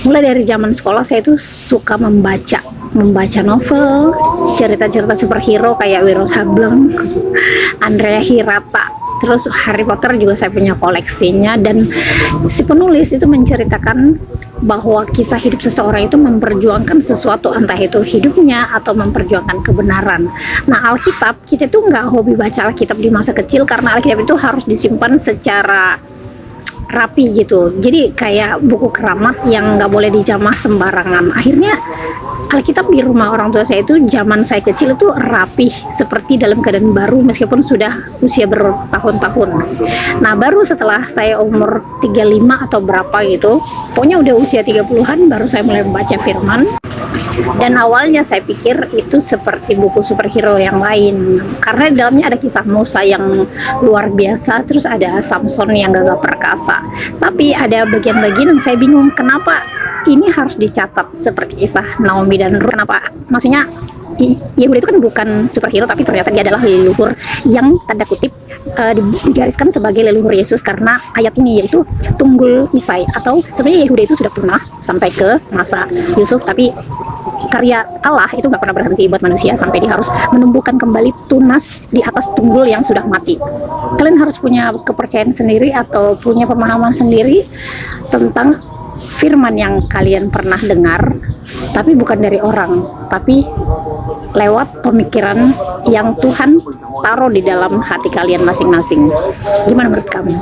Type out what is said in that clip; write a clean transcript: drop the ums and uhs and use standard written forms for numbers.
Mulai dari zaman sekolah saya tuh suka membaca novel, cerita-cerita superhero kayak Wiro Sableng, Andrea Hirata. Terus Harry Potter juga saya punya koleksinya, dan si penulis itu menceritakan bahwa kisah hidup seseorang itu memperjuangkan sesuatu, entah itu hidupnya atau memperjuangkan kebenaran. Nah, Alkitab, kita tuh nggak hobi baca Alkitab di masa kecil karena Alkitab itu harus disimpan secara rapi gitu, jadi kayak buku keramat yang nggak boleh dijamah sembarangan. Akhirnya Alkitab di rumah orang tua saya itu zaman saya kecil itu rapih seperti dalam keadaan baru meskipun sudah usia bertahun-tahun. Nah, baru setelah saya umur 35 atau berapa gitu, pokoknya udah usia 30-an, baru saya mulai membaca firman. Dan awalnya saya pikir itu seperti buku superhero yang lain karena di dalamnya ada kisah Musa yang luar biasa, terus ada Samson yang gagah perkasa. Tapi ada bagian-bagian yang saya bingung, kenapa ini harus dicatat seperti kisah Naomi dan Ruth? Kenapa? Maksudnya Yehuda itu kan bukan superhero, tapi ternyata dia adalah leluhur yang tanda kutip digariskan sebagai leluhur Yesus karena ayat ini, yaitu tunggul Isai. Atau sebenarnya Yehuda itu sudah pernah sampai ke masa Yusuf, tapi karya Allah itu nggak pernah berhenti buat manusia sampai dia harus menumbuhkan kembali tunas di atas tunggul yang sudah mati. Kalian harus punya kepercayaan sendiri atau punya pemahaman sendiri tentang firman yang kalian pernah dengar, tapi bukan dari orang, tapi lewat pemikiran yang Tuhan taruh di dalam hati kalian masing-masing. Gimana menurut kamu?